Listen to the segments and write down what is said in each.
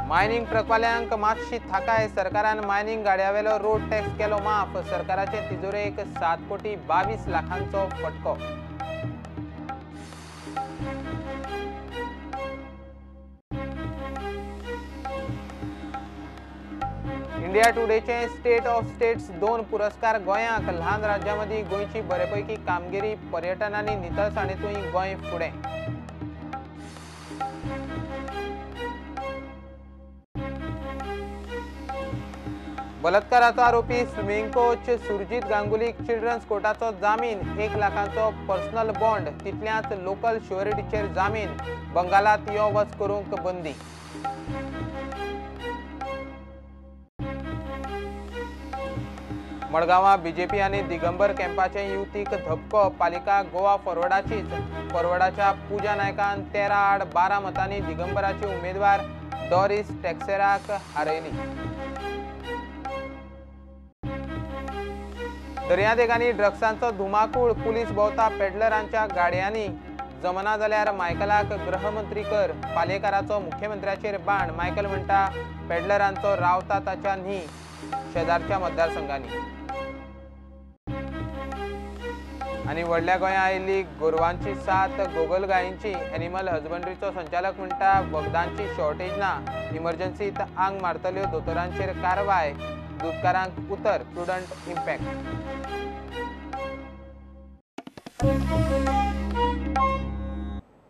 Mining ट्रकवाल्यांक मातशी थाकाय. सरकारान मायनिंग गाड्यावेलो रोड टॅक्स केलो माफ. सरकाराचे तिजोरेक 7,22,00,000 फटको. इंडिया टुडेचे स्टेट ऑफ स्टेट्स 2 पुरस्कार गोंयाक. ल्हान राज्यांमदी गोंयची बरेपैकी कामगिरी. पर्यटन आनी नितळसाणीतूय गोंय फुडें. बलात्काराचो आरोपी स्विमींग कोच सुरजीत गांगुलीक चिल्ड्रन्स कोर्टाचो जामीन. 1 लाखांचो पर्सनल बॉन्ड. तितल्याच लोकल शुअरिटीचेर जामीन. बंगालात यो वच करूंक बंदी. मडगांवां बीजेपी आनी दिगंबर कॅम्पाचे युतीक धपको. पालिका गोवा फॉरवर्डाचीच. फॉरवर्डाच्या पुजा नायकान 13 आड 12 मतांनी दिगंबराची उमेदवार डॉरिस टेक्सेराक हारयली. दर्यादेगांनी ड्रग्सांचो धुमाकूळ. पुलीस भोंवता पेडलरांच्या गाडयांनी. जमना जाल्यार मायकलाक गृहमंत्री कर. पालेकाराचो मुख्यमंत्र्याचेर बाण. मायकल म्हणटा पेडलरांचो रावता ताच्या न्ही शेजारच्या मतदारसंघांनी. आनी व्हडल्या गोंया आयिल्ली गोरवांची साथ. गोगलगायींची. एनिमल हजबंड्रीचो संचालक म्हणटा वखदांची शॉर्टेज ना. इमर्जन्सीत आंग मारतल्यो दोतोरांचेर कारवाय. दूधकारांक उतर. Prudent impact.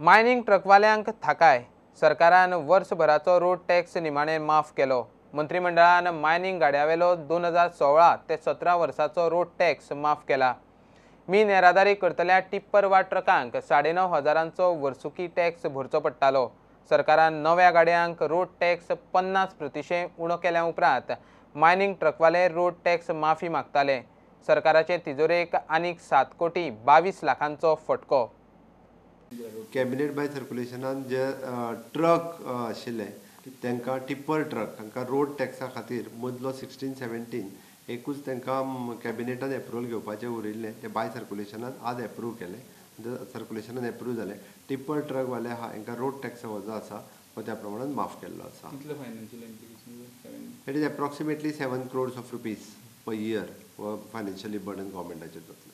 मायनिंग ट्रकवाल्यांक थाकाय. सरकारान वर्सभराचो रोड टॅक्स निमाणें माफ केलो. मंत्रिमंडळान मायनिंग गाड्यावेलो 2016 ते 17 वर्साचो रोड टॅक्स माफ केला. मीन येरादारी करतल्या टिप्पर वा ट्रकांक 9,500चो वर्सुकी टॅक्स भरचो पडटालो. सरकारान नव्या गाडयांक रोड टॅक्स 50% उणो केल्या उपरांत मायनिंग ट्रकवाले रोड टॅक्स माफी मागताले. सरकाराचे तिजोरेक आनीक 7,22,00,000 फटको. कॅबिनेट बाय सर्क्युलेशनान जे ट्रक आशिल्ले तांकां टिप्पर ट्रक तांकां रोड टॅक्सा खातीर मदलो 16-17 एकूच तांकां कॅबिनेटान एप्रुवल घेवपाचें उरिल्लें. तें बाय सर्क्युलेशनान आज एप्रूव केलें. सर्क्युलेशनान एप्रूव जालें. टिप्पर ट्रकवाले आहा हांकां रोड टॅक्स हो जो आसा तो त्या प्रमाणान माफ केल्लो आसा. It is approximately 7 crores of rupees per year हो फायनान्शियली बर्डन गव्हर्मेंटाचेर जातलें.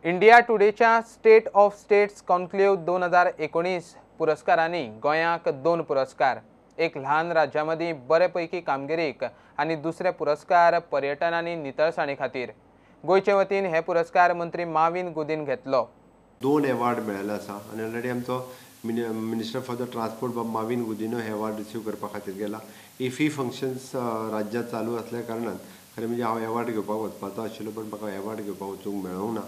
इंडिया टुडेच्या स्टेट ऑफ स्टेट्स कॉन्क्लेव 2019 पुरस्कारांनी गोंयाक 2 पुरस्कार. एक ल्हान राज्यामदी बरेपैकी कामगिरीक आनी दुसरे पुरस्कार पर्यटन आनी नितळसाणी खातीर. गोंयचे वतीन हे पुरस्कार मंत्री माविन गुदीन घेतलो. 2 अवॉर्ड मेळ्ळे आसा आनी ऑलरेडी आमचो minister for the transport Mauvin Gudino हे अवॉर्ड रिसीव करपा खातीर गेला. इफी फंक्शन्स राज्यांत चालू आसल्या कारणान खरें म्हणजे हांव अवॉर्ड घेवपाक वचपाचो आशिल्लो पण म्हाका अवॉर्ड घेवपाक वचूंक मेळूंक ना.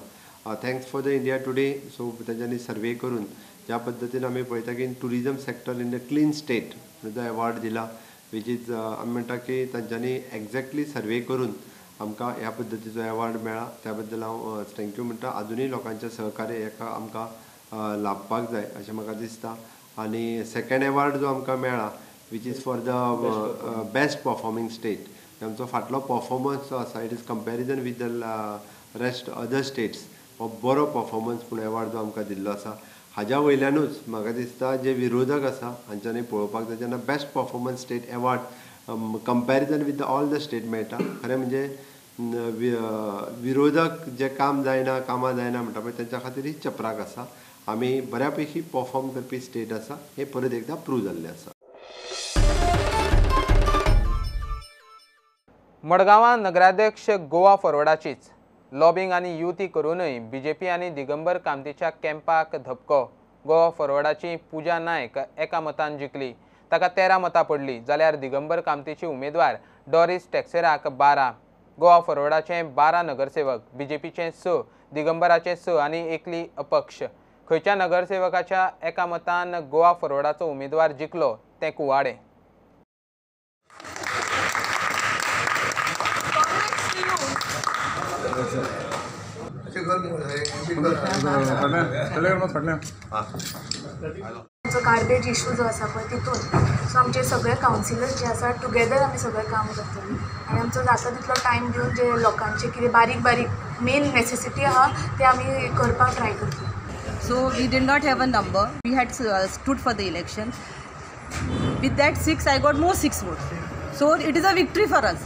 Thanks for the India today. So तेंच्यांनी सर्वे करून ज्या पद्दतीन आमी पळयता की tourism sector in the clean state जो अवॉर्ड दिला वीच इज आमी म्हणटा की तांच्यांनी एक्झॅक्टली सर्वे करून आमकां ह्या पद्दतीचो अवॉर्ड मेळ्ळा. त्या बद्दल हांव थँक्यू म्हणटा. आजुनूय लोकांचें सहकार्य हेका आमकां लाभपाक जाय अशें म्हाका दिसता. आनी सेकंड अवॉर्ड जो आमकां मेळ्ळा which is for the best performing state. आमचो फाटलो परफॉर्मन्स जो आसा it is comparison with the rest other states हो बरो परफॉर्मन्स पूण अवॉर्ड जो आमकां दिल्लो आसा. हाज्या वयल्यानूच म्हाका दिसता जे विरोधक आसा हांच्यांनी पळोवपाक जाय जेन्ना best performance state award comparison with all the state मेळटा. खरें म्हणजे विरोधक जे काम जायना कामां जायना म्हणटा पळय तेंच्या खातीर ही चपराक आसा. आमी बऱ्यापैकी परफॉर्म करपी स्टेट आसा हें परत एकदां प्रूव जाल्लें आसा. मडगांवां नगराध्यक्ष गोवा फॉरवर्डाचीच. लॉबिंग आनी युती करूनय बीजेपी आनी दिगंबर कामतीच्या कॅम्पाक धपको. गोवा फॉरवर्डाची पुजा नायक एका मतान जिखली. ताका 13 मतां पडली जाल्यार दिगंबर कामतीची उमेदवार डॉरिस टेक्सेराक 12. गोवा फॉरवर्डाचे 12 नगरसेवक. बीजेपीचे 6, दिगंबराचे 6 आनी एकली अपक्ष. खंयच्या नगरसेवकाच्या एका मतान गोवा फॉरवर्डाचो उमेदवार जिखलो तें कुवाडे. गार्बेज इशू जो आसा पळय तितून सो आमचे सगळे कावन्सिलर्स जे आसा टुगेदर आमी सगळें काम करतलीं आनी आमचो जाता तितलो टायम दिवन जे लोकांचे कितें बारीक बारीक मेन नेसेसिटी आहा ते आमी करपाक ट्राय करतलीं. So we did not have a number. We had stood for the election. With that 6, I got more 6 votes. So it is a victory for us.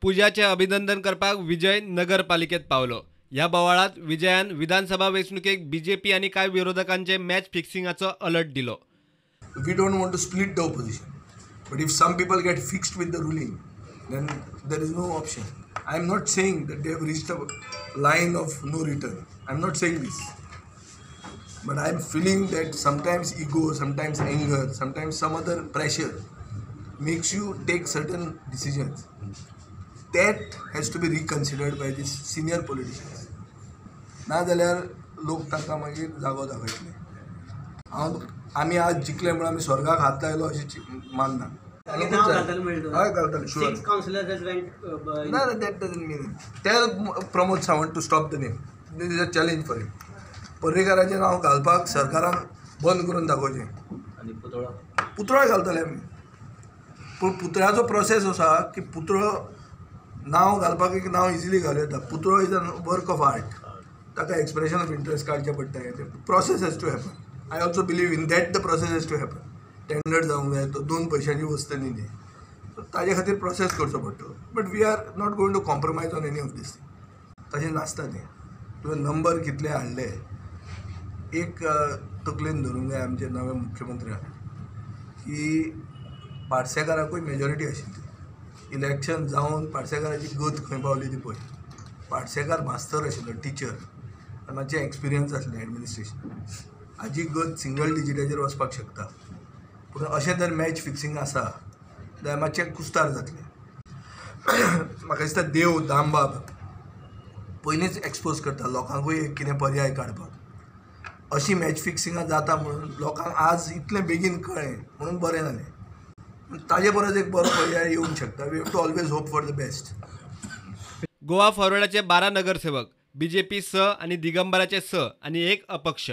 पूजाचे अभिनंदन करपाक विजय नगरपालिकेत पावलो. ह्या बोवाळात विजयान विधानसभा वेंचणुकेक बीजेपी आणि कांय विरोधकांचे मॅच फिक्सिंगाचो अलर्ट दिलो. We don't want to split the opposition, but if some people get fixed with the ruling, then there is no option. I am not saying that they have reached a line of no return. I am not saying this, but I am feeling that sometimes ego, sometimes anger, sometimes some other pressure makes you take certain decisions. That has to be reconsidered by these senior politicians. ना जाल्यार लोक ताका मागीर जागो दाखयतले. आमी आज जिखले म्हणून आमी स्वर्गाक हात लायलो अशें मानना. हय घालतले शुअर. ना that doesn't mean. Tell Pramod Sawant to stop the name. This is a challenge for him. पर्रीकाराचें नांव घालपाक सरकारान बंद करून दाखोवचें. पुतळोय घालतले आमी. पूण पुतळ्याचो प्रोसेस आसा की पुतळो नांव घालपाक एक नांव इजिली घालूं येता. पुतळो is a work of art. ताका एक्सप्रेशन ऑफ इंट्रस्ट काडचें पडटा. Process has to happen. I also believe in that the process has to happen. Tender जावंक जाय, तो 2 पैशांची वस्त न्ही ती. सो ताजे खातीर प्रोसेस करचो पडटलो. But we are not going to compromise on any of these. तशें नासता तें. तुवें नंबर कितले हाडले. एक तकलेन धरूंक जाय आमचे नवे मुख्यमंत्र्याक की पार्सेकाराकूय मेजॉरिटी आशिल्ली. इलेक्शन जावन पार्सेकाराची गत खंय पावली ती पळय. पार्सेकार मास्तर आशिल्लो, टिचर. मातशें एक्सपिरियन्स आसलें एडमिनिस्ट्रेशन. हाजी गत सिंगल डिजिटाचेर वचपाक शकता. पूण अशें जर मॅच फिक्सिंग आसा जाल्यार मातशें कुस्तार जातलें. म्हाका दिसता देव दामबाब पयलींच एक्सपोज करता लोकांकूय एक कितें पर्याय काडपाक. अशी मॅच फिक्सिंगां जाता म्हणून लोकांक आज इतलें बेगीन कळ्ळें म्हणून बरें जालें. ताजे परस एक बरो पर्याय येवंक शकता. We have to always hope for the best. Goa फॉरवर्डाचे 12 नगरसेवक, बीजेपी 6 आणि दिगंबराचे 6 आणि 1 अपक्ष.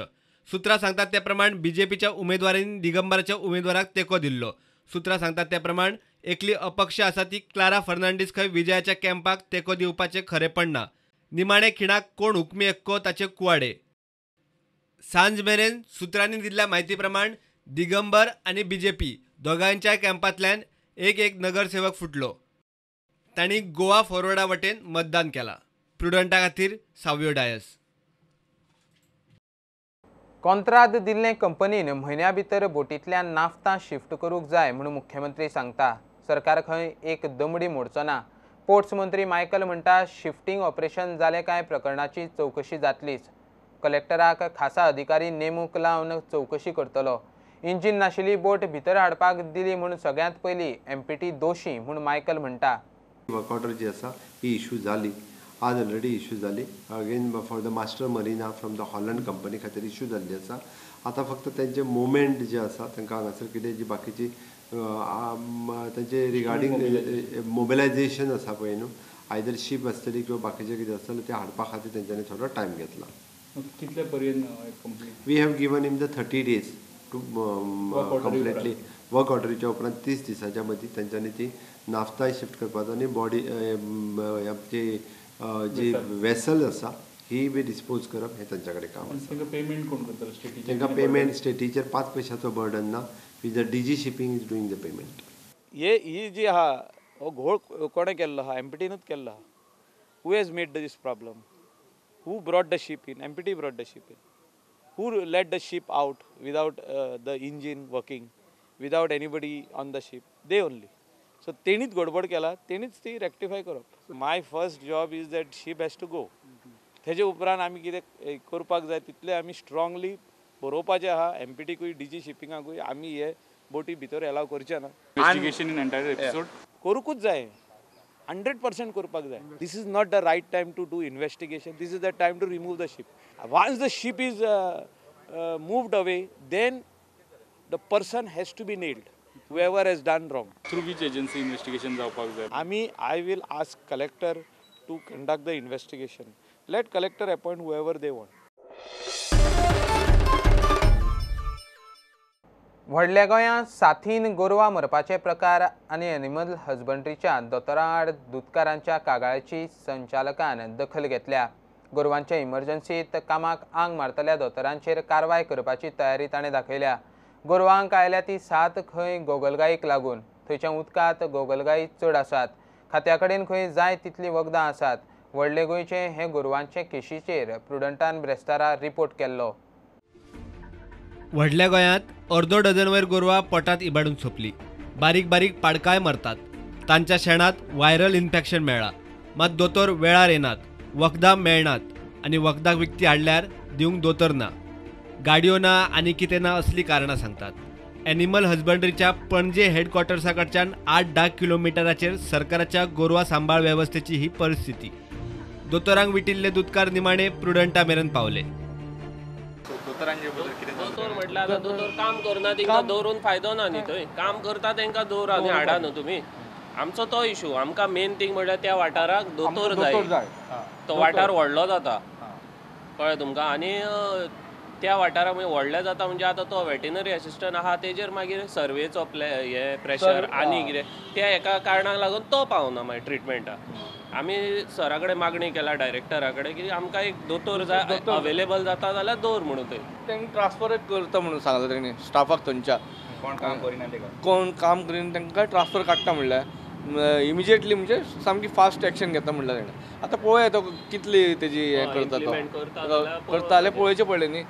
सुत्रां सांगतात त्या प्रमाण बीजेपीच्या उमेदवारांनी दिगंबराच्या उमेदवाराक तेको दिल्लो. सुत्रां सांगतात त्या प्रमाण एकली अपक्ष आसा ती क्लारा फर्नांडीस खंय विजयाच्या कॅम्पाक तेको दिवपाचें खरेंपण ना. निमाणे खिणाक कोण हुकमी एक्को ताचे कुवाडे. सांज मेरेन सुत्रांनी दिल्ल्या म्हायती प्रमाण दिगंबर आणि बीजेपी दोगांच्या कॅम्पांतल्यान एक नगरसेवक फुटलो. तांणी गोवा फॉरवर्डा वटेन मतदान केलां. प्रुडंटा खातीर सावयो डायस. कंत्राट दिल्ले कंपनीन म्हयन्या भितर बोटींतल्यान नाफ्ता शिफ्ट करूंक जाय म्हणून मुख्यमंत्री सांगता. सरकार खंय एक दमडी मोडचो ना. पोर्ट्स मंत्री मायकल म्हणटा शिफ्टिंग ऑपरेशन जालें काय प्रकरणाची चवकशी जातलीच. कलेक्टराक खासा अधिकारी नेमूक लावन चवकशी करतलो. इंजीन नाशिल्ली बोट भितर हाडपाक दिली म्हणून सगळ्यांत पयलीं एमपीटी दोशी म्हूण मायकल म्हणटा. वर्क ऑर्डर जी आसा ही इश्यू जाली. आज ऑलरेडी इश्यू जाली. Again for the master Marina from the Holland company खातीर इश्यू जाल्ली आसा. आतां फक्त तेंचे मुवमेंट जे आसा तांकां हांगासर कितें जी बाकीची तेंचे रिगार्डींग मोबिलायजेशन आसा पळय न्हू, आयदर शीप आसतली किंवा बाकीचें कितें आसतलें तें हाडपा खातीर तेंच्यांनी थोडो टायम घेतला. कितले पर्यंत we have given him the 30 days to completely work ऑर्डरीच्या उपरांत 30 दिसांच्या मदीं तेंच्यांनी ती नाफ्ताय शिफ्ट करपाचो आनी बॉडी आमची जी वेसल आसा ही बी डिस्पोज करप हें तेंच्या कडेन काम आसा. पेमेंट कोण करतलो? तांकां पेमेंट स्टेटीचेर 5 पैशाचो बर्डन ना. The DG shipping is doing the payment. ही जी आहा हो घोळ कोणें केल्लो आहा? एमपीटीनूच केल्लो आहा. Who has made this problem? Who brought the ship in? MPT brought the ship in. Who let the ship out without the engine working, without anybody on the ship? They only. So तेणीच गडबड केला, तेणीच ती rectify करप. My first job is that ship has to गो. तेजे उपरांत आमी कितें करपाक जाय तितलें आमी स्ट्रॉंगली बरोवपाचें आहा. एमपीटीकूय डीजी शिपिंगाकूय आमी हे बोटी भितर एलाव करचे ना. इन्व्हेस्टिगेशन इन एंटायर एपिसोड करूंकूच जाय. 100% करपाक जाय. This is not the right time to do investigation. This is the time to remove the ship. Once the ship is moved away, then the person has to be nailed. whoever has done wrong. Through which agency investigation जावपाक जाय? I will ask collector to conduct the investigation. Let collector appoint whoever they want. व्हडल्या गोंयांत साथीन गोरवां मरपाचे प्रकार आनी animal हजबंड्रीच्या दोतोरां आड दुधकारांच्या कागाळीची संचालकान दखल घेतल्या. गोरवांचे इमर्जन्सीत कामाक आंग मारतल्या दोतोरांचेर कारवाय करपाची तयारी ताणें दाखयल्या. गोरवांक आयल्या ती सात खंय गोगलगायेक लागून. थंयच्या उदकांत गोगलगायी चड आसात. खात्या कडेन खंय जाय तितलीं वखदां आसात. व्हडले गोंयचे हे गोरवांचे केशीचेर प्रुडंटान ब्रेस्तारा रिपोर्ट केल्लो. व्हडल्या गोंयांत अर्दो डझनवयर गोरवां पोटात इबाडून सोंपली. बारीक बारीक पाडकाय मरतात. तांच्या शेणात व्हायरल इन्फेक्शन मेळ्ळां. मात दोतोर वेळार येनात, वखदां मेळनात आनी वखदाक विकती हाडल्यार दिवंक दोतोर ना, गाडयो ना आनी कितें ना असली कारणां सांगतात. एनिमल हजबंड्रीच्या पणजे हेडक्वॉर्टर्सा कडच्यान 8-10 किलोमिटराचेर सरकाराच्या गोरवा सांबाळ वेवस्थेची ही परिस्थिती. दोतोरांक विटिल्ले दुधकार निमाणे प्रुडंटा मेरेन पावले. दोतोर म्हटल्यार आतां दोतोर काम करना तांकां दवरून फायदो ना न्ही. थंय काम करता तांकां दवरा आनी हाडा न्हू तुमी. आमचो तो इशू. आमकां मेन थींग म्हळ्यार त्या वाठाराक दोतोर जाय. तो वाठार व्हडलो जाता, कळ्ळें तुमकां. आनी त्या वाठाराक मागीर व्हडलें जाता म्हणजे आतां तो वेटेनरी असिस्टंट आहा तेजेर मागीर सर्वेचो हे प्रेशर आनी कितें त्या एका कारणाक लागून तो पावना मागीर ट्रिटमेंटाक. आमी सरा कडेन मागणी केला डायरेक्टरा कडेन की आमकां एक दोतोर जाय अवेलेबल जाता जाल्यार दवर म्हणून थंय. तांकां ट्रान्सफर करता म्हणून सांगला तेणी स्टाफाक थंयच्या. कोण काम करीन तांकां ट्रान्सफर काडटा म्हणल्यार इमिजिएटली म्हणजे सामकी फास्ट एक्शन घेता म्हणल्यार ताणें. आतां पळोवया तो कितली तेजी हें करता तो जाल्यार पळोवचें पडलें न्ही.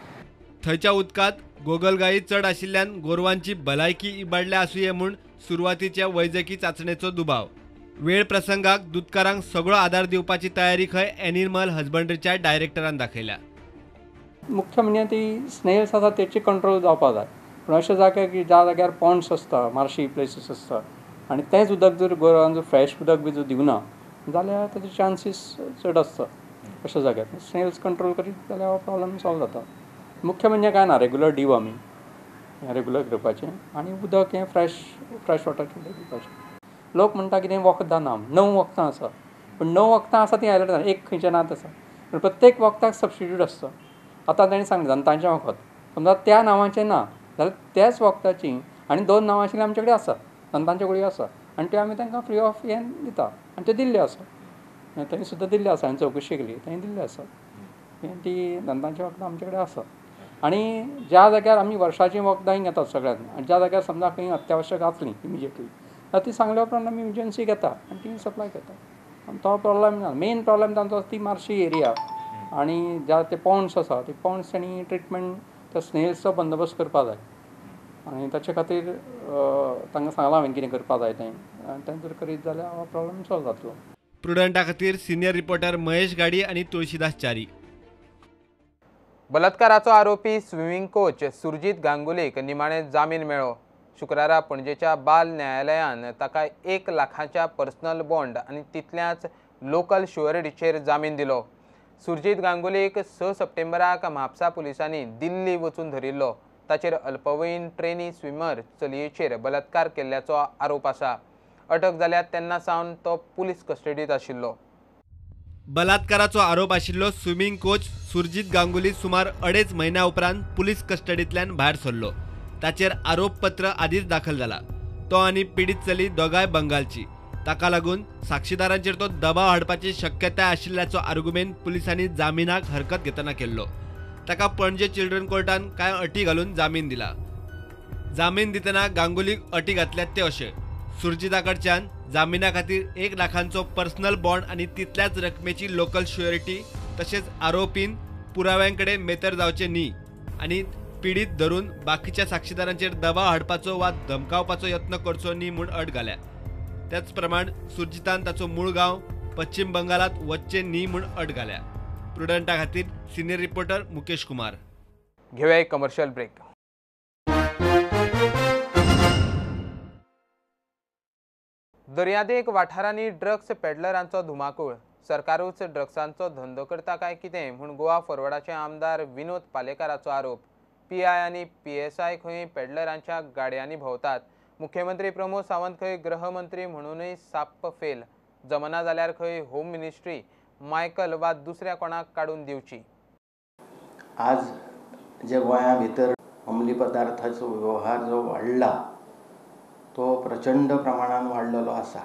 थंयच्या उदकांत गोगलगायी चड आशिल्ल्यान गोरवांची भलायकी इबाडल्या आसुये म्हूण सुरवातीच्या वैजकी चांचणेचो दुबाव. वेळ प्रसंगाक दुधकारांक सगळो आदार दिवपाची तयारी खंय एनिमल हजबंड्रीच्या डायरेक्टरान दाखयल्या. मुख्य म्हणजे ती स्नेल्स आसा तेची कंट्रोल जावपाक जाय. पूण अशे जाग्यार की ज्या जाग्यार पॉन्ड्स आसता, मार्शी प्लेसीस आसता आनी तेंच उदक जर गोरवांक जर फ्रेश उदक बी जर दिवना जाल्यार तेजे चान्सीस चड आसता. अशा जाग्यार स्नेल्स कंट्रोल करीत जाल्यार हो प्रॉब्लम सॉल्व जाता. मुख्य म्हणजे काय ना रेगुलर डिवॉर्मिंग रेगुलर करपाचें आनी उदक हें फ्रेश वॉटरचें दिवपाचें. लोक म्हणटा कितें वखदां ना. 9 वखदां आसा पूण 9 वखदां आसा ती आयल्यार एक खंयच्या नात आसा. पूण प्रत्येक वखदाक सबस्टिट्यूट आसता. आतां ताणें सांगलें दंताचें वखद समजा त्या नांवाचें ना जाल्यार त्याच वखदाची आनी 2 नांवां आशिल्लीं आमचे कडेन आसा. दंतांच्यो गुळयो आसा आनी त्यो आमी तांकां फ्री ऑफ हें दिता आनी त्यो दिल्ल्यो आसा. तांणी सुद्दां दिल्ल्यो आसा. हांवें चवकशी केली तांणी दिल्ल्यो आसा. ती दंतांचीं वखदां आमचे कडेन आसा. आनी ज्या जाग्यार आमी वर्साचीं वखदां घेतात सगळ्यांत आनी ज्या जाग्यार समजा खंय अत्यावश्यक आसलीं इमिजिएटली जाल्यार ती सांगल्या उपरांत आमी इमर्जन्सी घेता आनी ती सप्लाय करता. आनी तो प्रॉब्लम ना. मेन प्रॉब्लम तांचो ती मार्शी एरिया आनी ज्या ते पॉन्ड्स आसा ते पॉन्ड्स आनी ट्रिटमेंट त्या स्नेल्सचो बंदोबस्त करपा जाय आनी ताचे खातीर तांकां सांगलां हांवें कितें करपा जाय तें आनी तें जर करीत जाल्यार हो प्रॉब्लम सॉल्व जातलो. प्रुडंटा खातीर सिनियर रिपोर्टर महेश गाडी आनी तुळशीदास च्यारी. बलात्काराचो आरोपी स्विमींग कोच सुरजीत गांगुलीक निमाणें जामीन मेळ्ळो. शुक्रारा पणजेच्या बाल न्यायालयान ताका 1 लाखाच्या पर्सनल बॉन्ड आनी तितल्याच लोकल शुअरिटीचेर जामीन दिलो. सुरजीत गांगुलीक 6 सप्टेंबराक म्हापसा पुलिसांनी दिल्ली वचून धरिल्लो. ताचेर अल्पवयीन ट्रेनी स्विमर चलयेचेर बलात्कार केल्ल्याचो आरोप आसा. अटक जाल्या तेन्ना सावन तो पुलीस कस्टडीत आशिल्लो. बलात्काराचो आरोप आशिल्लो स्विमींग कोच सुरजीत गांगुली सुमार 2.5 म्हयन्या उपरांत पुलीस कस्टडींतल्यान भायर सरलो. ताचेर आरोपपत्र आदींच दाखल जाला. तो आनी पीडित चली दोगांय बंगालची. ताका लागून साक्षीदारांचेर तो दबाव हाडपाची शक्यताय आशिल्ल्याचो आर्ग्युमेंट पुलिसांनी जामिनाक हरकत घेतना केल्लो. ताका पणजे चिल्ड्रन कोर्टान कांय अटी घालून जामीन दिला. जामीन दितना गांगुलीक अटी घातल्यात ते अशे: सुरजिता कडच्यान जामिना खातीर 1 लाखांचो पर्सनल बॉन्ड आनी तितल्याच रकमेची लोकल शुअरिटी, तशेंच आरोपीन पुराव्यांकडे मेतर जावचे न्ही आनी पीडित धरून बाकीच्या साक्षीदारांचेर दबाव हाडपाचो वा धमकावपाचो यत्न करचो न्ही म्हूण अट घाल्या. त्याच प्रमाण सुरजितान ताचो मूळ गांव पश्चिम बंगालात वचचें न्ही म्हूण अट घाल्या. प्रुडंटा खातीर सिनियर रिपोर्टर मुकेश कुमार. घेऊया एक कमर्शियल ब्रेक. दर्यादेग वाठारांनी ड्रग्स पेडलरांचो धुमाकूळ. सरकारूच ड्रग्सांचो धंदो करता काय कितें म्हूण गोवा फॉरवर्डाचे आमदार विनोद पालेकाराचो आरोप. पीआय आनी पीएसआय खंय पेडलरांच्या गाडयांनी भोंवतात. मुख्यमंत्री प्रमोद सावंत खंय गृहमंत्री म्हणूनय साप्प फेल. जमना जाल्यार खंय होम मिनिस्ट्री मायकल वा दुसऱ्या कोणाक काडून दिवची. आज जे गोंया भितर अंमली पदार्थाचो वेवहार जो वाडला तो प्रचंड प्रमाणान वाडलेलो आसा.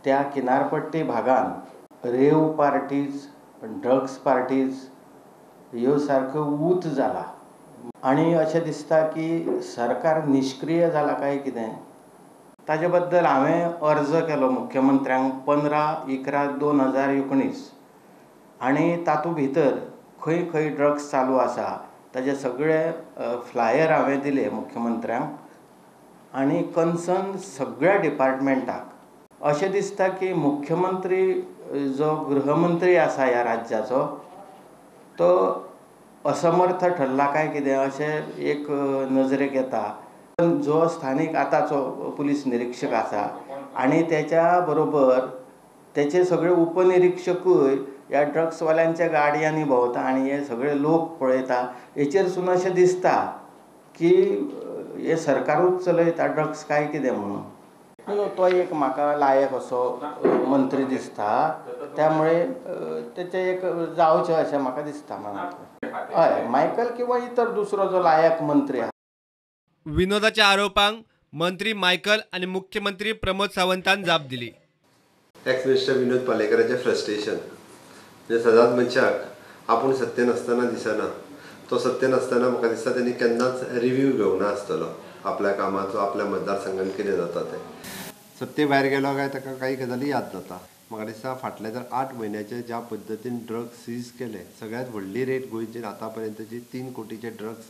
त्या किनारपट्टी भागान रेव पार्टीज ड्रग्स पार्टीज ह्यो सारको उत जाला आनी अशें दिसता की सरकार निष्क्रिय जाला काय कितें ताजे बद्दल हांवें अर्ज केलो मुख्यमंत्र्यांक 15/11/2019 आनी तातूंत भितर खंय खंय ड्रग्स चालू आसा ताजे सगळे फ्लायर हांवें दिले मुख्यमंत्र्यांक आनी कन्सर्न सगळ्या डिपार्टमेंटाक अशें दिसता की मुख्यमंत्री जो गृहमंत्री आसा ह्या राज्याचो तो असमर्थ ठरला काय कितें अशें एक नजरेक येता जो स्थानीक आतांचो पुलीस निरीक्षक आसा आनी त्याच्या बरोबर त्याचे सगळे उपनिरीक्षकूय ह्या ड्रग्सवाल्यांच्या गाडयांनी भोंवता आनी हे सगळे लोक पळयता हेचेरसून अशें दिसता की हे सरकारूच चलयता ड्रग्स काय कितें म्हणून तो एक म्हाका लायक असो मंत्री दिसता त्यामुळे तेचे एक जावचें अशें म्हाका दिसता मनांत हय मायकल किंवा इतर दुसरो जो लायक मंत्री आहा विनोदाच्या आरोपांक मंत्री मायकल आणि मुख्यमंत्री प्रमोद सावंतान जाप दिली. एक्स मिनिस्टर विनोद पालेकरांचें फ्रस्ट्रेशन म्हणजे सदांच मनशाक आपूण सत्य नासतना दिसना तो सत्य नासतना म्हाका दिसता तेणी केन्नाच रिव्यू घेवना आसतलो आपल्या कामाचो आपल्या मतदारसंघात कितें जाता तें सत्य भायर गेलो काय ताका काही गजाली याद जाता. म्हाका दिसता फाटल्या जर 8 म्हयन्याचे ज्या पद्दतीन ड्रग्स सीज केले सगळ्यांत व्हडली रेट गोंयचेर आतां पर्यंतची 3 कोटीचे ड्रग्स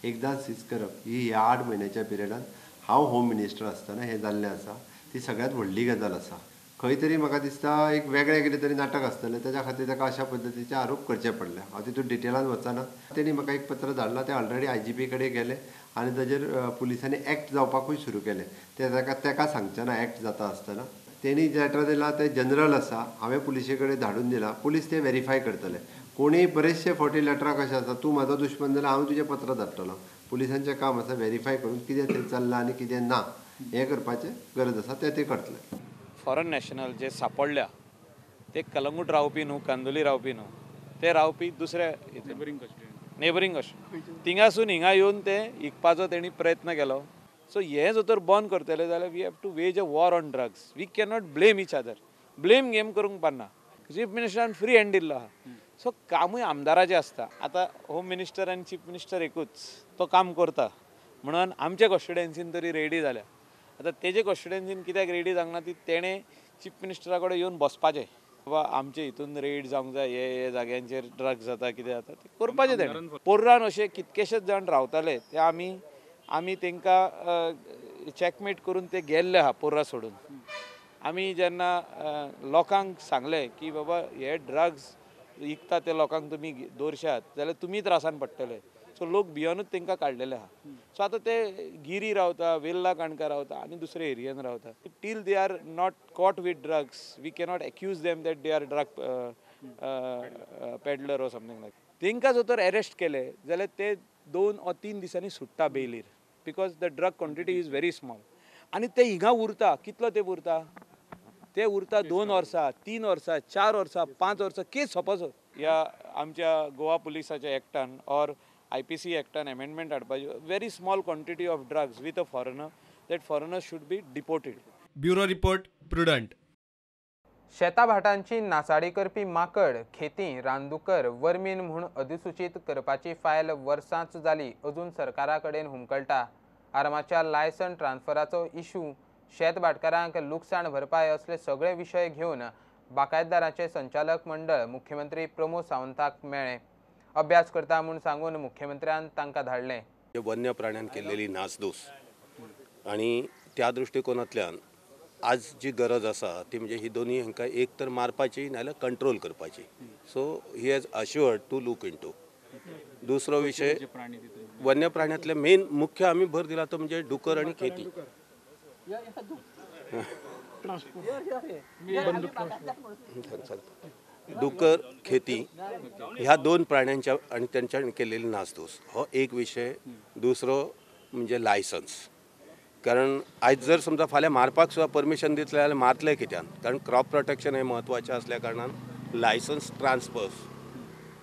एकदां सीज करप ही ह्या 8 म्हयन्याच्या पिरियडान हांव होम मिनिस्टर आसतना हें जाल्लें आसा ती सगळ्यांत व्हडली गजाल आसा. खंय तरी म्हाका दिसता एक वेगळें कितें तरी नाटक आसतलें त्याच्या खातीर ताका अशा पद्दतीचे आरोप करचे पडले. हांव तितून डिटेलान वचना. तेणी म्हाका एक पत्र धाडलां तें ऑलरेडी IGP कडेन गेलें आनी ताजेर पुलिसांनी एक्ट जावपाकूय सुरू केलें तें ताका सांगचें ना एक्ट जाता आसतना. तेणी लेटर दिलां तें जनरल आसा हांवें पुलिशे कडेन धाडून दिलां पुलीस तें व्हेरीफाय करतले. कोणीय बरेचशे फावटी लेटराक कशें आसा तूं म्हाजो दुश्मन जाल्यार हांव तुजें पत्र धाडटलो. पुलिसांचें काम आसा व्हेरीफाय करून कितें थंय चल्लां आनी कितें ना हें करपाचें गरज आसा ते करतले. फॉरेन नॅशनल जे सापडल्या ते कलंगूट रावपी न्हू कांदोली रावपी न्हू ते रावपी दुसऱ्या नेबरींग कशें थिंगासून हिंगा येवन ते विकपाचो तेणी प्रयत्न केलो. सो हें जर तर बंद करतले जाल्यार we have to wage a war on drugs. We cannot blame each other. Blame game करूंक पारना. चीफ मिनिस्टरान फ्री हँड दिल्लो आहा. सो कामूय आमदाराचें आसता. आतां होम मिनिस्टर आनी चीफ मिनिस्टर एकूच तो काम करता म्हणून आमच्या कॉन्स्टिट्युएन्सीन तरी रेडी जाल्या. आतां तेजे कॉन्स्टिट्युएन्सीन कित्याक रेडी जावंक ना ती तेणें चीफ मिनिस्टरा कडेन येवन बसपाचें बाबा आमचे हितून रेड जावंक जाय हे जाग्यांचेर ड्रग्स जाता कितें जाता ते करपाचें तेणें. पोर्रान अशे कितकेशेच जाण रावताले ते आमी तांकां चॅकमेट करून ते गेल्ले आहा पोर्रा सोडून. आमी जेन्ना लोकांक सांगलें की बाबा हे ड्रग्स विकता ते लोकांक तुमी दवरशात जाल्यार तुमी त्रासान पडटले. सो लोक भियोनूच तांकां काडलेले आहा. सो आतां ते गिरी रावता वेल्ला काणका रावता आनी दुसरे एरियेन रावता. Till they are not caught with drugs we cannot accuse them that they are drug peddler or something like. तांकां जर तर अरेस्ट केले जाल्यार ते 2 or 3 दिसांनी सुट्टा बेलीर because the drug quantity is very small. आनी ते हिंगा उरता कितलो ते उरता ते उरता 2 वर्सां 3 वर्सां 4 वर्सां 5 वर्सां केस सपोज ह्या आमच्या गोवा पुलिसाच्या एक्टान ऑर IPC एक्टान अमेंडमेंट हाडपाची very small quantity of drugs with a foreigner that foreigner should be deported. Bureau report prudent. शेता भाटांची नासाडी करपी माकड खेती रानदुकर वर्मीन म्हूण अधिसूचीत करपाची फायल वर्सांच जाली अजून सरकारा कडेन हुमकळटा. आर्माच्या लायसन ट्रान्सफराचो इशू शेत भाटकारांक लुकसाण भरपाय असले सगळे विशय घेवन बागायतदारांचे संचालक मंडळ मुख्यमंत्री प्रमोद सावंताक मेळ्ळे. अभ्यास करता म्हूण सांगून मुख्यमंत्र्यान तांकां धाडलें. वन्य प्राण्यांक केल्लेली नासधूस आणि त्या दृष्टिकोनांतल्यान आज जी गरज आसा ती म्हणजे ही दोन्ही हांकां एक तर मारपाची नाजाल्यार कंट्रोल करपाची. So he has assured to look into. दुसरो विशय वन्य प्राण्यांतले मेन मुख्य आमी भर दिला तो म्हणजे डुकर आणि खेती. डुकर खेती ह्या 2 प्राण्यांच्या आणि त्यांच्या केलेली नासधूस हो एक विषय. दुसरो म्हणजे लायसन्स. कारण आयज जर समजा फाल्यां मारपाक सुद्दां परमिशन दितले जाल्यार मारतले कित्यान कारण क्रॉप प्रोटेक्शन हें म्हत्वाचें आसल्या कारणान लायसन्स ट्रान्सफर्स.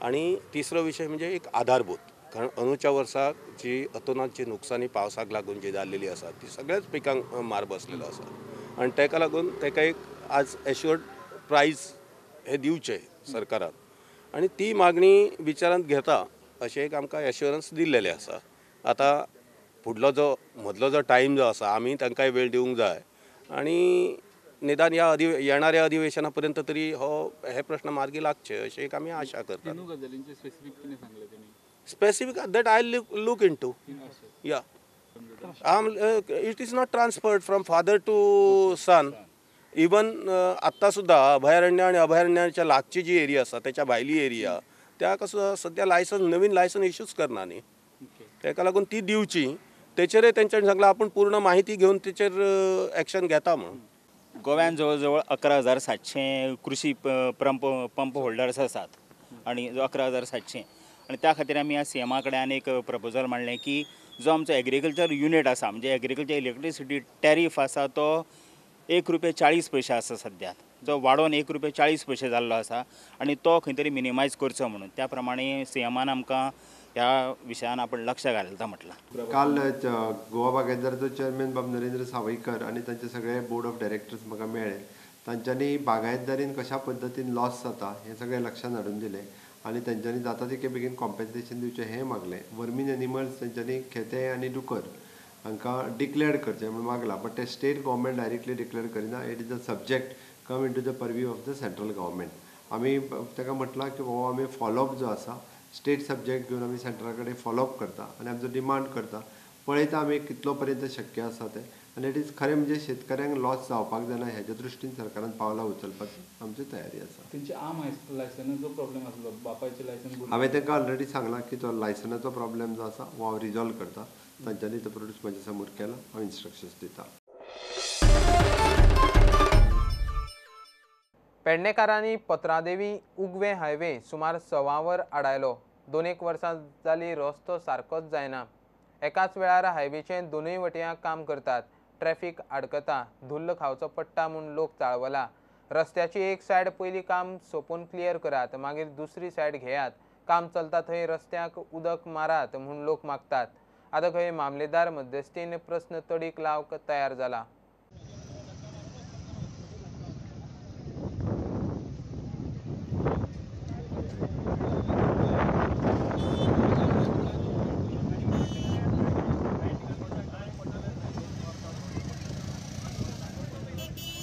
आणि तिसरो विशय म्हणजे एक आधारभूत कारण अंदूच्या वर्साक जी अतोनात जी नुकसानी पावसाक लागून जी जाल्लेली आसा ती सगळ्याच पिकांक मार बसलेलो आसा आनी ताका लागून ताका एक आज एश्युअर्ड प्रायज हे दिवचे सरकारान आनी ती मागणी विचारांत घेता अशें एक आमकां एश्युरन्स दिल्लेलें आसा. आतां फुडलो जो मदलो जो टायम जो आसा आमी तांकांय वेळ दिवंक जाय आनी निदान ह्या येणाऱ्या अधिवेशना पर्यंत तरी हे प्रश्न मार्गी लागचे अशी एक आमी आशा करतात. Specific that I look into या it is not transferred from father to son. Even आत्ता सुद्धा अभयारण्य आणि अभयारण्याच्या लागची जी एरिया आसा त्याच्या भायली एरिया त्या कसं सध्या लायसन्स नवीन लायसन्स इश्यूच करना न्ही. ताका लागून ती दिवची तेचेरय तेंच्यांनी सांगलां आपण पूर्ण माहिती घेवन तेचेर एक्शन घेता म्हणून. गोव्यान जवळ जवळ 11,700 कृषी पंप होल्डर्स आसात आणि 11,700 आणि त्या खातीर आमी ह्या सीएमा कडेन आनी एक प्रपोजल मांडलें की जो आमचो एग्रीकल्चर युनिट आसा म्हणजे एग्रीकल्चर इलेक्ट्रिसिटी टॅरीफ आसा तो ₹1.40 आसा सद्या, जो वाडोवन ₹1.40 जाल्लो आसा आणि तो खंय तरी मिनिमायज करचो म्हणून त्या प्रमाणे सीएमान आमकां ह्या विशयान आपण लक्ष घालता म्हटलं. काल गोवा बागायतदाराचो चेअरमॅन बाब नरेंद्र सावयकर आणि तांचे सगळे बोर्ड ऑफ डायरेक्टर्स म्हाका मेळ्ळे. तांच्यांनी बागायतदारीन कशा पद्दतीन लॉस जाता हे सगळे लक्षांत हाडून दिले आणि तांच्यांनी जाता तितके बेगीन कॉम्पेन्सेशन दिवचें हें मागलें. वर्मीन एनिमल्स तांच्यांनी खेते आनी डुकर हांकां डिक्लेअर करचें म्हूण मागलां, बट ते स्टेट गव्हर्मेंट डायरेक्टली डिक्लेअर करिना. It is a subject come in to the purview of the central government. आमी ताका म्हटलां की बाबा आमी फॉलोअप जो आसा स्टेट सब्जेक्ट घेवन आमी सेंट्रा कडेन फॉलोअप करता आनी आमचो डिमांड करता, पळयता आमी कितलो पर्यंत शक्य आसा तें. आनी इट इज खरें म्हणजे शेतकऱ्यांक लॉस जावपाक जायना हेजे दृश्टीन सरकारान पावलां उचलपाची आमची तयारी आसा. तेंचे आम लायसन्साचो प्रॉब्लेम आसलो, बापायचे लायसन्स हांवें तांकां ऑलरेडी सांगलां की तो लायसन्साचो प्रॉब्लेम जो आसा हो हांव रिजॉल्व करता. तांच्यांनी तो प्रोड्यूस म्हाज्या समोर केला, हांव इन्स्ट्रक्शन्स दिता. पेडणेकारांनी पत्रादेवी उगवे हायवे सुमार 6 वर आडायलो. 2 वर्सां जाली रस्तो सारकोच जायना. एकाच वेळार हायवेचे दोनूय वटेयां काम करतात. ट्रॅफिक आडकता, धुल्ल खावचो पडटा म्हूण लोक चाळवला. रस्त्याची एक सायड पयलीं काम सोंपोवन क्लियर करात, मागीर दुसरी सायड घेयात. काम चलता थंय रस्त्याक उदक मारात म्हूण लोक मागतात. आतां खंय मामलेदार मध्यस्थीन प्रस्न तडीक लावंक तयार जाला.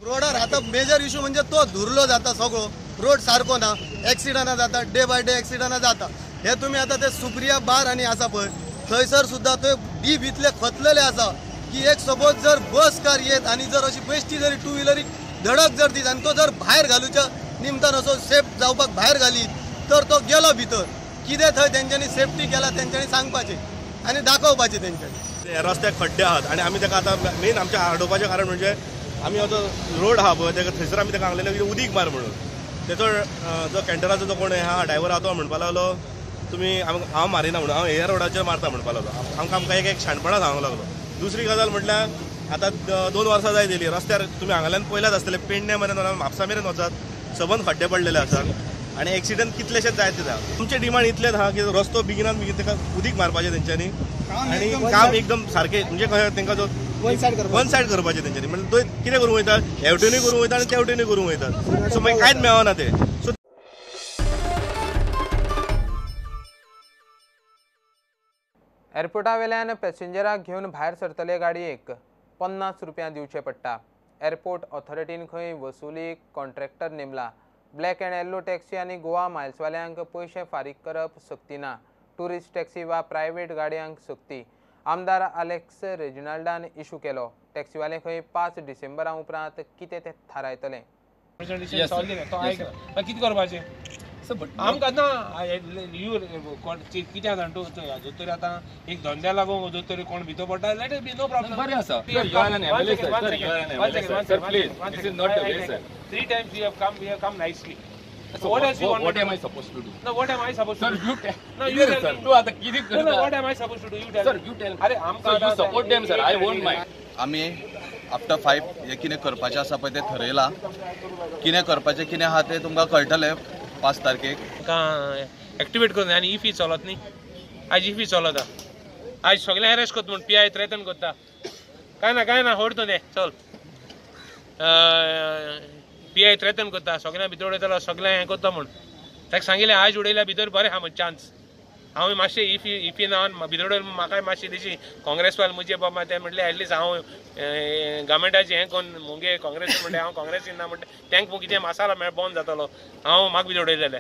रोडार आता मेजर इश्यू म्हणजे तो धुरलो जाता सगळो. रोड सारको ना, एक्सिडंटां जाता, डे बाय डे एक्सिडंटां जाता. हे तुम्ही आता ते सुप्रिया बार आनी आसा पळय थंयसर सुद्धा थंय डीप इतले खतलेले आसा की एक सपोज जर बस कार येत आणि जर अशी बेश्टी जरी टू व्हिलरीक धडक जर दीत आणि तो जर भायर घालूच्या निमतान असो सेफ जावपाक भायर घाली तर तो गेलो भितर. कितें थंय तेंच्यांनी सेफ्टी केला तेंच्यांनी सांगपाचें आणि दाखोवपाचें तेंच्यांनी. रस्त्याक खड्डे आहात आणि आमी ताका आतां मेन आमच्या आडोवपाचें कारण म्हणजे आमी हो जो रोड आहा पळय ताका थंयसर आमी ताका सांगलेलें की उदीक मार म्हणून. तेचो जो कॅन्टराचो जो कोण आहा ड्रायव्हर आहा तो म्हणपाक लागलो तुमी हांव मारिना म्हणून, हांव हे रोडाचेर मारता म्हणपाक लागलो. आमकां एक शाणपणां सांगूंक लागलो. दुसरी गजाल म्हटल्यार आतां 2 वर्सां जाय दिली रस्त्यार तुमी हांगाल्यान पयल्यात आसतले पेडणे मेरेन म्हापसा मेरेन वचात सबंद खड्डे पडलेले आसात आनी एक्सिडंट कितलेशेच जायते जाता. तुमचे डिमांड इतलेच आहा की रस्तो बेगिनान बेगीन ताका उदीक मारपाचें तेंच्यांनी आनी काम एकदम सारकें म्हणजे कशें तांकां जो वन सायड करपाचें तेंच्यांनी. म्हणजे कितें करूंक वयता हेवटेनूय करूंक वयता आनी तेवटेनूय करूंक वयतात. सो मागीर कांयच मेळना ते. सो एअरपोर्टा वेल्यान पॅसेंजराक घेवन भायर सरतले गाडयेक ₹50 दिवचे पडटा. एअरपोर्ट ऑथॉरिटीन खंय वसुलीक कॉन्ट्रॅक्टर नेमला. ब्लॅक अँड येल्लो टॅक्सी आनी गोवा मायल्सवाल्यांक पयशे फारीक करप सक्ती ना. टुरिस्ट टॅक्सी वा प्रायव्हेट गाडयांक सक्ती. आमदार अलेक्स रेजिनाल्डान इशू केलो. टॅक्सीवाले खंय 5 डिसेंबरा उपरांत कितें तें थारायतले. कितें करपाचें आमकां ना कित्याक जाण तूं हाजो तरी आतां एक धंद्या लागून हाजो तरी कोण भितर पडटा let it be no problem. बरें आसा. 3 times we have come nicely. So what else you want? What am I supposed to do? No, what am I supposed to do? Sir, you tell. No, you tell. Sir, me. तू आता किती करता? No, what am I supposed to do? You tell. Sir, you tell. अरे आमकां you support them, sir. I won't mind. आमी after 5 हे कितें करपाचें आसा पळय तें थरयलां. कितें करपाचें कितें आहा तें तुमकां कळटलें 5 तारखेक. एक्टिवेट करून आनी इफी चलत न्ही. आयज इफी चलता. आयज सगळें अरेस्ट करता म्हण PI थ्रेटन करता. काय ना होड तो चल. PI थ्रेटन करता सगळ्यांक भितर उडयता सगळें हें करता म्हण ताका सांगिल्लें आयज उडयल्या भितर बरें आहा चान्स हांव मातशें इफी ना भितर म्हाका मातशी तेजी काँग्रेसवाल म्हजे बाबा ते म्हटले एटलीस्ट हांव गव्हर्मेंटाचें हें कोन्न मुगे काँग्रेसीन म्हणटा हांव काँग्रेसीन ना म्हणटा तांकां कितें मसाला बंद जातालो हांव म्हाका भितर उडयलेलें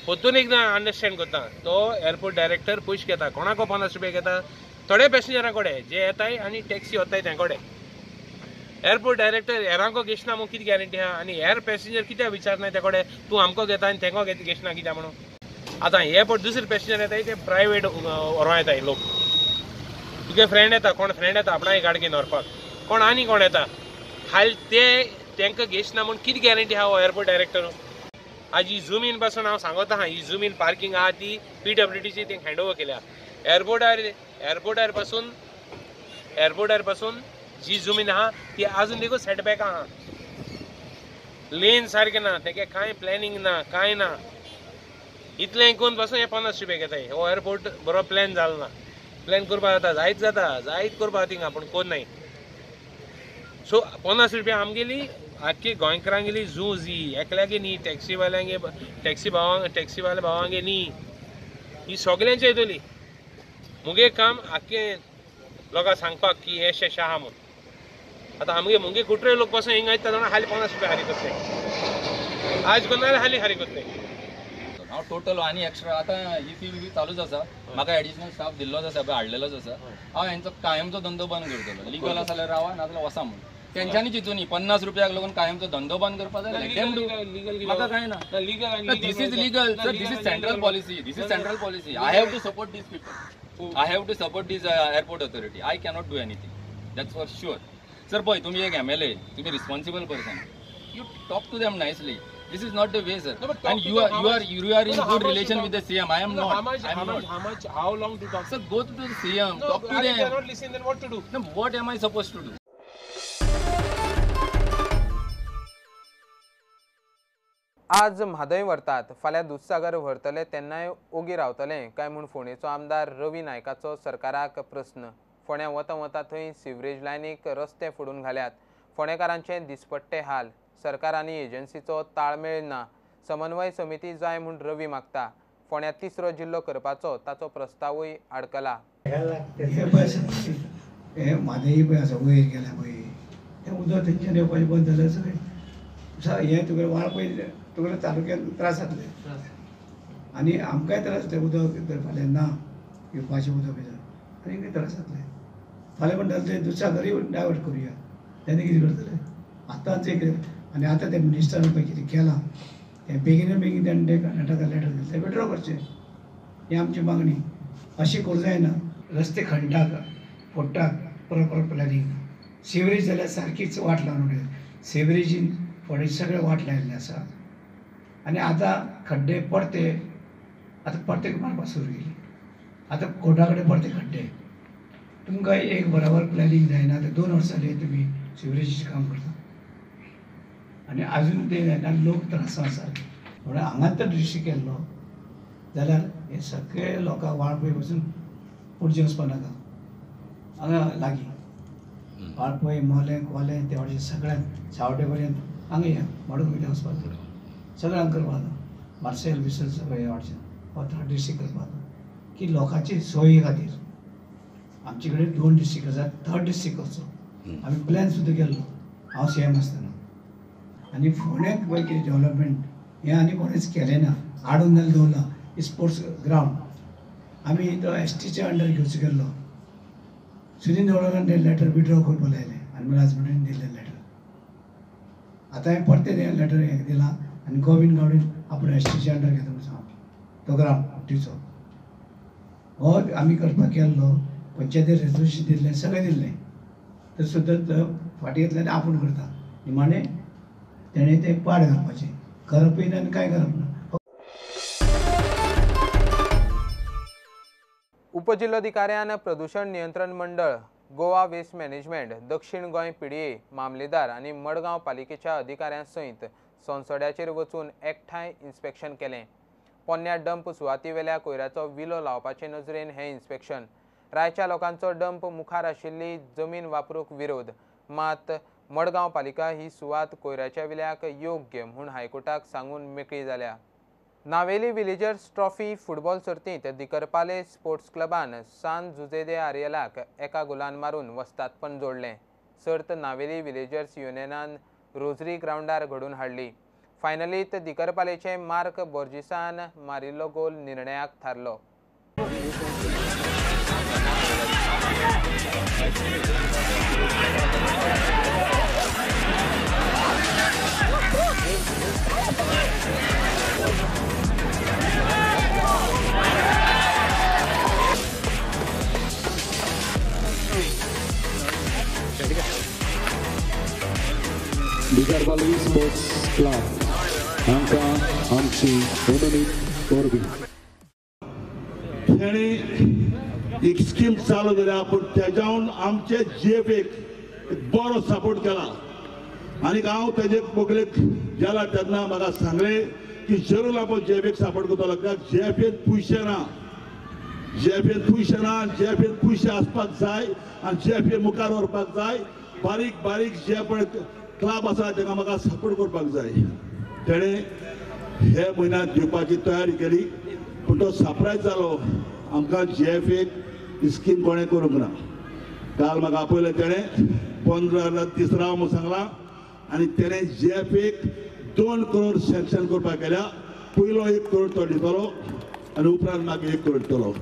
परतून एकदां अंडरस्टँड करता तो एअरपोर्ट डायरेक्टर पयशे घेता कोणाको 50 रुपया घेता थोड्या पॅसेंजरां कडेन जे येताय आनी टॅक्सी वताय त्या कडेन एअरपोर्ट डायरेक्टर हेरांको घेशना मग कितें गॅरंटी आहा आनी हेर पॅसेंजर कित्याक विचारनाय त्या कडेन तूं आमको घेता आनी तेंको घेशना कित्याक म्हणून आतां हे पळय दुसरे पॅसेंजर येताय ते प्रायवेट व्हरों येताय लोक तुगे फ्रेंड येता कोण फ्रेंड येता आपणाय गाडगेन व्हरपाक कोण आनी कोण येता हाल ते तांकां घेशना म्हूण कितें गॅरंटी आहा हो एअरपोर्ट डायरेक्टर आज ही झूम इन पासून हांव सांगत आहा ही झूम इन पार्किंग आहा ती PWDची तांकां हँड ओवर केल्या एअरपोर्टार पासून जी झूम इन आहा ती आजून देखून सेटबॅक आहा लेन सारकें ना तेगे कांय प्लॅनिंग ना कांय ना इतलें करून पासून हे 50 रुपया घेताय हो एअरपोर्ट बरो प्लॅन जालो ना प्लॅन करपाक जाता जायत करपाक थिंगा पूण कोन्नाय सो 50 रुपया आमगेली आख्खी गोंयकारांगेली झू जी एकल्यागे न्ही टॅक्सी वाल्या भावांगे न्ही ही सगळ्यांची येतली मुगे काम आख्खें लोकांक सांगपाक की हे शेश आहा म्हूण आतां मुगे कुट्रे लोक पासून हिंगा येता जाणां हाली 50 रुपया हारी करतले आज कोणाला हाली करतले हांव टोटल आनी एक्स्ट्रा आतां ही फी चालूच आसा म्हाका एडिशनल स्टाफ दिल्लोच आसा पळय हाडलेलोच आसा हांव हेंचो कायमचो धंदो बंद करतलो लिगल आसा जाल्यार रावा नाजाल्यार वसा म्हणून तेंच्यांनी चिंतूनी 50 रुपयाक लागून कायमचो धंदो बंद करपाक जाय म्हाका कांय ना this is legal sir this is central policy I have to support these people I have to support this airport authority I cannot do anything that's for sure sir पळय तुमी एक MLA तुमी responsible person you talk to them nicely This is not the way, sir. No, and you are in good relation with the CM. I am not. How long to talk? Sir, go to the CM. No, talk to them. If they are not listening, then what to do? No, what am I supposed to do? आज म्हादय व्हरतात फाल्यां दूधसागर व्हरतले तेन्नाय ओगी रावतले काय म्हूण फोंडेचो आमदार रवी नायकाचो सरकाराक प्रस्न फोंड्या वता थंय सिवरेज लायनीक रस्ते फोडून घाल्यात फोंडेकारांचे दिसपट्टे हाल सरकार आनी एजन्सीचो ताळमेळ ना समन्वय समिती जाय म्हूण रवी मागता फोंड्या 3रो जिल्लो करपाचो ताचो प्रस्तावूय आडकला म्हादय पळय आसा वयर गेल्या पळय हें उदक थंयच्यान येवपाचें बंद जालें सगळें हें तुगेलें वाळ पळय तुगेल्या तालुक्यान त्रास जातले आनी आमकांय त्रास जातले उदक जर फाल्यां ना येवपाचें उदक भितर आनी त्रास जातले फाल्यां म्हणटाले ते दुधसागरूय डायवर्ट करुया तेन्ना कितें करतले आतांच एक आनी आतां ते मिनिस्टरान पळय कितें केलां तें बेगीन तेणें ते कर्नाटका लेटर दिलें तें विड्रॉ करचें ही आमची मागणी अशी करूं जायना रस्ते खणटाक फोडटाक प्रॉपर प्लॅनिंग सिवरेज जाल्यार सारकीच वाट लावन उडयल्या सिवरेजीन फोडे सगळे वाट लायिल्ले आसा आनी आतां खड्डे परते आतां परते मारपाक सुरू केली आतां कोर्टा कडेन परते खड्डे तुमकां एक बरोबर प्लॅनिंग जायना आतां 2 वर्सां जाली तुमी सिवरेजीचें काम करता आनी आजून ते जायना लोक त्रासां आसात म्हणून हांगाच तर दृश्य केल्लो जाल्यार हे सगळे लोकांक वाळपय पासून पुडचें वचपा नाका हांगा लागीं वाळपय मोलें कोलें ते वाटेन सगळ्यांक सावड्डे पर्यंत हांगा या मडक भितर वचपाक सगळ्यांक करपाक मार्सेल बिसेल सगळें हे वाटच्यान हो 3rd डिस्ट्रिक्ट करपाक की लोकांची सोयी खातीर आमचे कडेन 2 डिस्ट्रिक्ट आसात 3rd डिस्ट्रिक्ट वचो आमी प्लॅन सुद्दां केल्लो हांव CM आसतना आनी फोंड्याक पळय कितें डेव्हलपमेंट हें आनी कोणेच केलें ना हाडून जाल्यार दवरला स्पोर्ट्स ग्रावंड आमी तो STचे अंडर घेवचो गेल्लो सुनील देवळकारान तें लेटर विड्रॉ करपाक लायलें आनी राजमणीन दिल्लें लेटर आतां हांवें परतें तें लेटर हें दिलां आनी गोविंद गावडेन आपूण STचे अंडर घेता म्हणून सांगता तो ग्रावंड टिचो हो आमी करपाक गेल्लो पंचायतीर रेजोल्युशन दिल्लें सगळें दिल्लें तर सुद्दां फाटीं घेतलें आपूण करता निमाणें तेणें तें पाड घालपाचें करपूय ना आनी कांय करप ना उपजिल्लोधिकाऱ्यान प्रदूषण नियंत्रण मंडळ गोवा वेस्ट मॅनेजमेंट दक्षिण गोंय PDA मामलेदार आनी मडगांव पालिकेच्या अधिकाऱ्यां सयत संसड्याचेर वचून एकठांय इन्स्पेक्शन केलें पोन्न्या डंप सुवाती वेल्या कोयराचो विलो लावपाचे नजरेन हें इन्स्पेक्शन रायच्या लोकांचो डंप मुखार आशिल्ली जमीन वापरूंक विरोध मात मडगांव पालिका ही सुवात कोयराच्या विल्याक योग्य म्हूण हायकोर्टाक सांगून मेकळी जाल्या नावेली विलेजर्स ट्रॉफी फुटबॉल सर्तीत दिकरपाले स्पोर्ट्स क्लबान सान जुजे दे आरियलाक एका गोलान मारून वस्तादपण जोडलें. सर्त नावेली विलेजर्स युनियनान रोजरी ग्राउंडार घडून हाडली. फायनलीत दिकरपालेचे मार्क बोर्जिसान मारिल्लो गोल निर्णयाक थारलो. दिकरपाले स्पोर्ट्स क्लब आमकां आमची उमेद ओरबी तेणी एक स्कीम चालू केल्या पूण तेजावन आमचे जेफेक बरो सपोर्ट केला आनी हांव तेजे पोकलेक गेला तेन्ना म्हाका सांगलें की जरूर आपूण जेफेक सपोर्ट करतलो कित्याक जेफेन पयशे ना जेफेन पयशे आसपाक जाय आनी जेफे मुखार व्हरपाक जाय. बारीक बारीक जे पळय क्लब आसा ताका म्हाका सपोर्ट करपाक जाय. तेणें हे म्हयन्यांत दिवपाची तयारी केली पूण तो सरप्रायज जालो. आमकां जेफेक स्कीम कोणें करूंक ना. काल म्हाका आपयलें तेणें 15,000 दीस राव म्हूण सांगलां आनी तेणें जेफेक 2 करोड सँक्शन करपाक केल्या. पयलो 1 करोड तो दितलो आनी उपरांत म्हाका 1 करोड दितलो.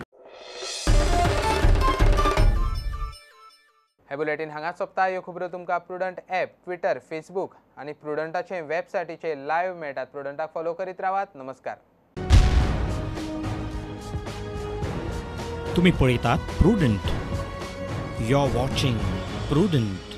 हे बुलेटिन हांगा सोंपता. ह्यो खबरो तुमकां प्रुडंट ॲप, ट्विटर, फेसबूक आनी प्रुडंटाचे वेबसायटीचे लायव्ह मेळटात. प्रुडंटाक फॉलो करीत रावात. नमस्कार. तुम्ही पळयतात Prudent. You are watching prudent.